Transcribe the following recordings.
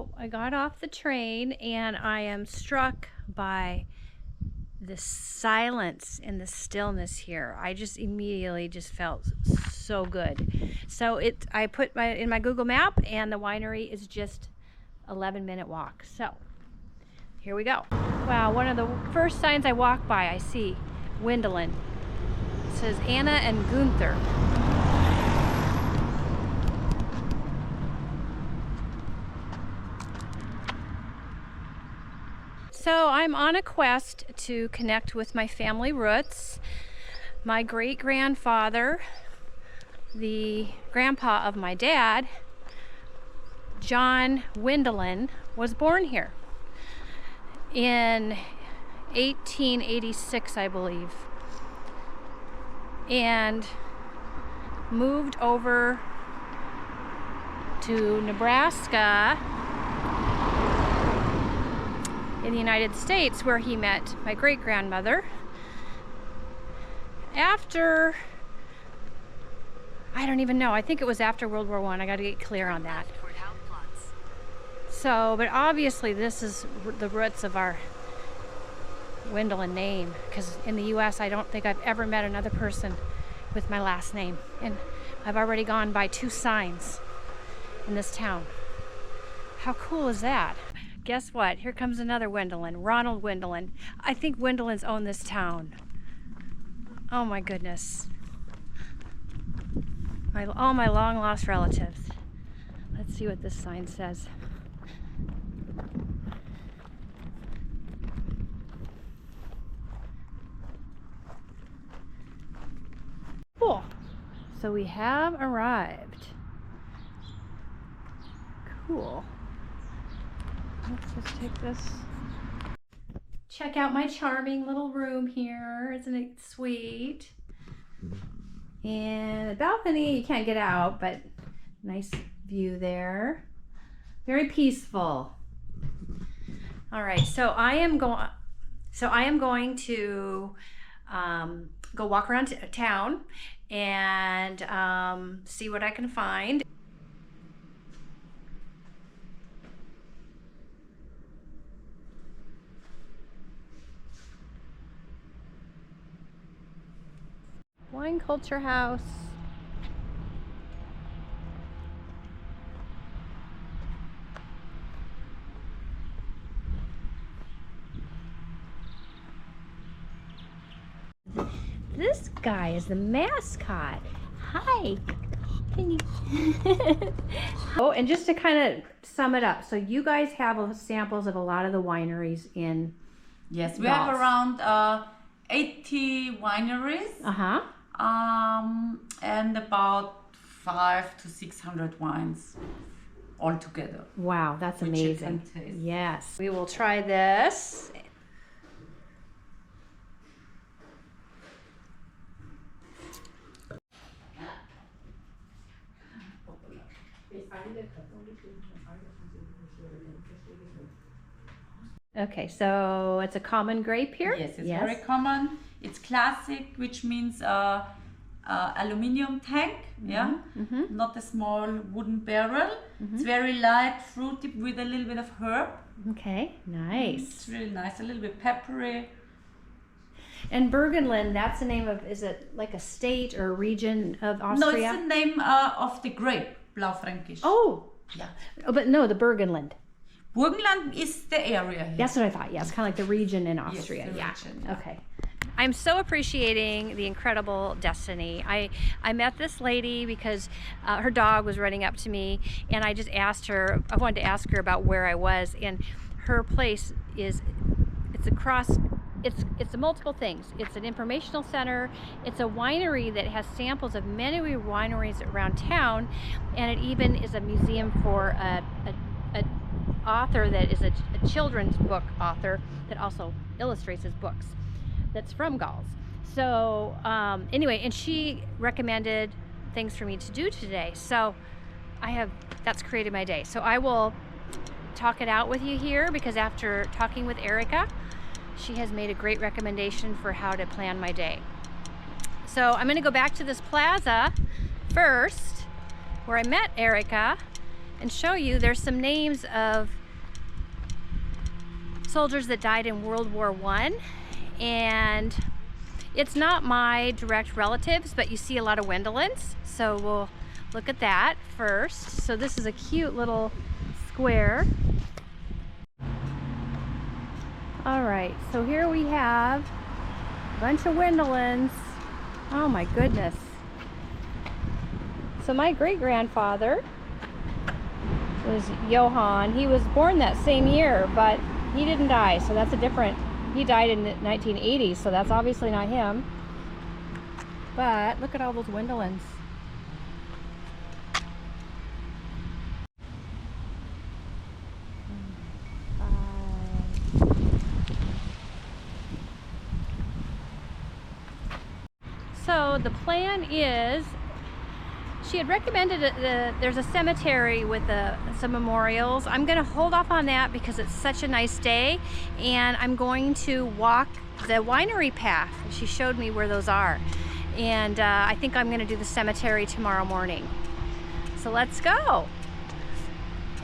So I got off the train and I am struck by the silence and the stillness here. I just immediately just felt so good. So I put in my Google map, and the winery is just 11-minute walk. So here we go. Wow, one of the first signs I walk by, I see Wendelin. It says Anna and Gunther. So I'm on a quest to connect with my family roots. My great-grandfather, the grandpa of my dad, John Wendelin, was born here in 1886, I believe, and moved over to Nebraska in the United States, where he met my great-grandmother. After, I don't even know, I think it was after World War I. I gotta get clear on that. So, but obviously this is the roots of our Wendelin name, because in the US I don't think I've ever met another person with my last name, and I've already gone by 2 signs in this town. How cool is that? Guess what? Here comes another Wendelin, Ronald Wendelin. I think Wendelins own this town. Oh my goodness. All my long lost relatives. Let's see what this sign says. Cool. So we have arrived. Cool. Let's just take this. Check out my charming little room here. Isn't it sweet? And the balcony, you can't get out, but nice view there. Very peaceful. All right, so I am going to go walk around town and see what I can find. Wine Culture House. This guy is the mascot. Hi. Can you? Oh, and just to kind of sum it up, so you guys have samples of a lot of the wineries in. Yes, we have around 80 wineries. And about 500 to 600 wines altogether. Wow, that's amazing. Yes. We will try this. Okay, so it's a common grape here? Yes, it's very common. It's classic, which means aluminum tank, not a small wooden barrel. It's very light, fruity, with a little bit of herb. Okay, nice. It's really nice, a little bit peppery. And Burgenland, that's the name of, is it like a state or a region of Austria? No, it's the name of the grape, Blaufränkisch. Oh, yeah. Oh, but no, the Burgenland. Burgenland is the area here. That's what I thought. Yeah, it's kind of like the region in Austria. Yes, the region, yeah. Okay. I'm so appreciating the incredible Destiny. I met this lady because her dog was running up to me, and I just asked her, I wanted to ask her about where I was, and her place is, it's multiple things. It's an informational center, it's a winery that has samples of many wineries around town, and it even is a museum for a author that is a children's book author that also illustrates his books, that's from Gols. So anyway, and she recommended things for me to do today, so that's created my day. So I will talk it out with you here, because after talking with Erica, she has made a great recommendation for how to plan my day. So I'm going to go back to this plaza first, where I met Erica, and show you there's some names of soldiers that died in World War I, and it's not my direct relatives, but you see a lot of Wendelins, so we'll look at that first. So this is a cute little square. All right, so here we have a bunch of Wendelins. Oh my goodness. So my great-grandfather was Johann. He was born that same year, but he didn't die, so that's a different, he died in the 1980s, so that's obviously not him. But look at all those Wendelins. So the plan is, she had recommended there's a cemetery with some memorials. I'm going to hold off on that because it's such a nice day, and I'm going to walk the winery path. She showed me where those are, and I think I'm going to do the cemetery tomorrow morning. So let's go.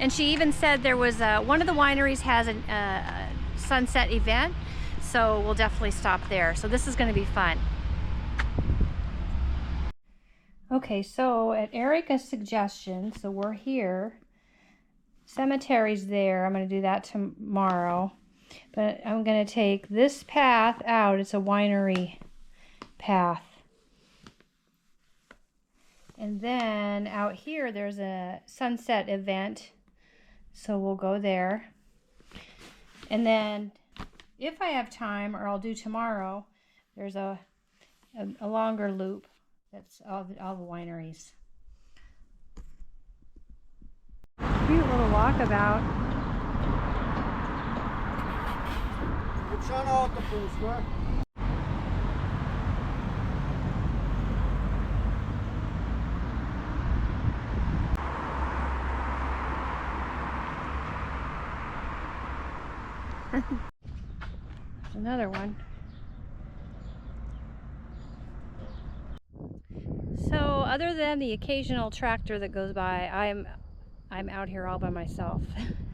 And she even said there was one of the wineries has a sunset event, so we'll definitely stop there. So this is going to be fun. Okay, so at Erica's suggestion, so we're here. Cemetery's there. I'm going to do that tomorrow. But I'm going to take this path out. It's a winery path. And then out here, there's a sunset event. So we'll go there. And then if I have time, or I'll do tomorrow, there's a longer loop. That's all the wineries. Cute little walkabout. Another one. So other than the occasional tractor that goes by, I'm out here all by myself.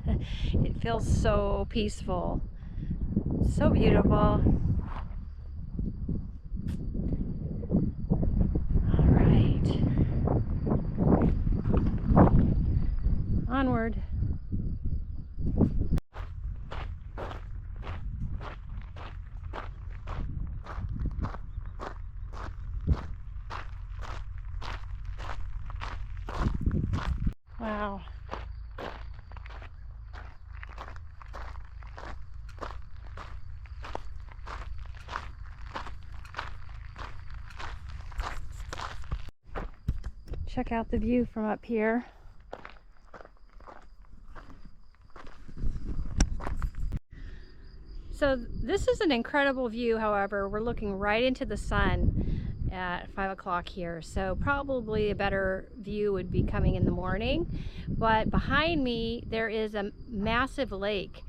It feels so peaceful, so beautiful. All right, onward. Wow. Check out the view from up here. So this is an incredible view, however. We're looking right into the sun at 5 o'clock here, so probably a better view would be coming in the morning. But behind me there is a massive lake.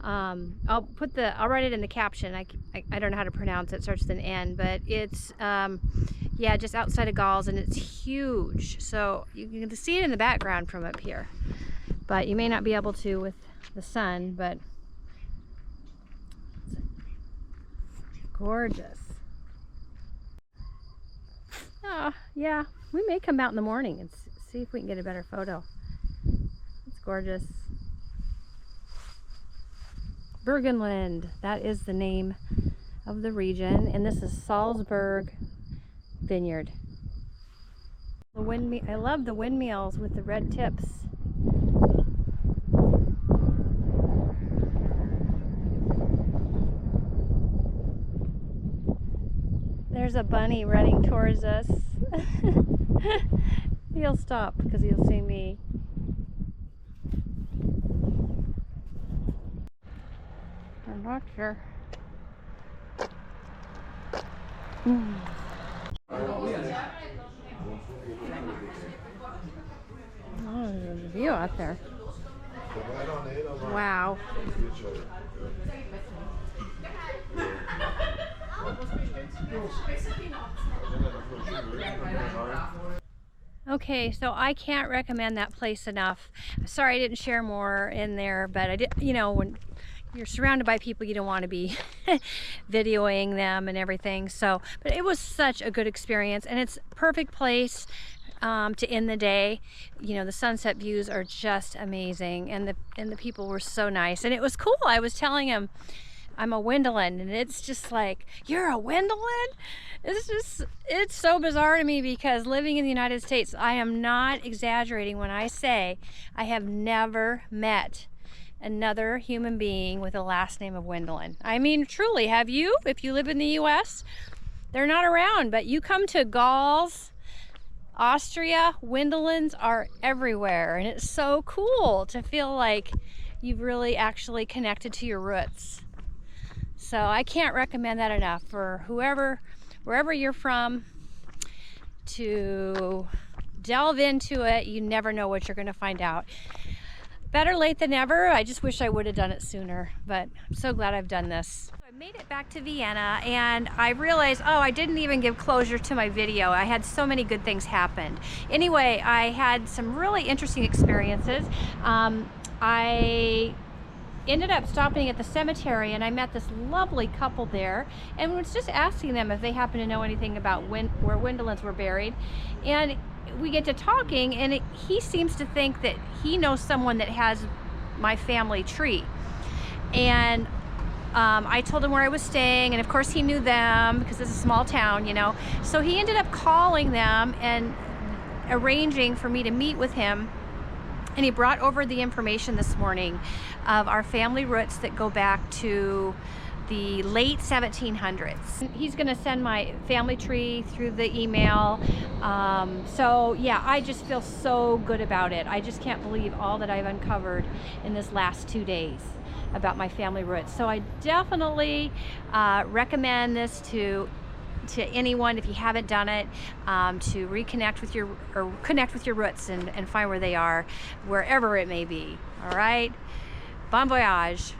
I'll write it in the caption. I don't know how to pronounce it. It starts with an N, but it's yeah, just outside of Gols, and it's huge. So you can see it in the background from up here, but you may not be able to with the sun. But it's gorgeous. Oh, yeah, we may come out in the morning and see if we can get a better photo. It's gorgeous. Burgenland, that is the name of the region, and this is Salzburg Vineyard. I love the windmills with the red tips. There's a bunny running towards us. He'll stop because he'll see me. I'm not sure. Oh, there's a view out there. Wow. Okay, so I can't recommend that place enough. Sorry I didn't share more in there, but I did, you know, when you're surrounded by people, you don't want to be videoing them and everything. So, but it was such a good experience, and it's a perfect place to end the day. You know, the sunset views are just amazing, and the people were so nice, and it was cool. I was telling him I'm a Wendelin, and it's just like, you're a Wendelin? It's so bizarre to me, because living in the United States, I am not exaggerating when I say I have never met another human being with the last name of Wendelin. I mean, truly, have you? If you live in the US, they're not around, but you come to Gols, Austria, Wendelins are everywhere, and it's so cool to feel like you've really actually connected to your roots. So I can't recommend that enough for wherever you're from, to delve into it. You never know what you're going to find out. Better late than never. I just wish I would have done it sooner, but I'm so glad I've done this. I made it back to Vienna, and I realized, oh, I didn't even give closure to my video. I had so many good things happen. Anyway, I had some really interesting experiences. I ended up stopping at the cemetery, and I met this lovely couple there, and was just asking them if they happen to know anything about where Wendelins were buried. And we get to talking, and he seems to think that he knows someone that has my family tree. And I told him where I was staying, and of course he knew them because it's a small town, you know. So he ended up calling them and arranging for me to meet with him. And he brought over the information this morning of our family roots that go back to the late 1700s. He's gonna send my family tree through the email. So yeah, I just feel so good about it. I just can't believe all that I've uncovered in this last 2 days about my family roots. So I definitely recommend this to anyone, if you haven't done it, to reconnect with your, or connect with your roots and find where they are, wherever it may be. All right, bon voyage.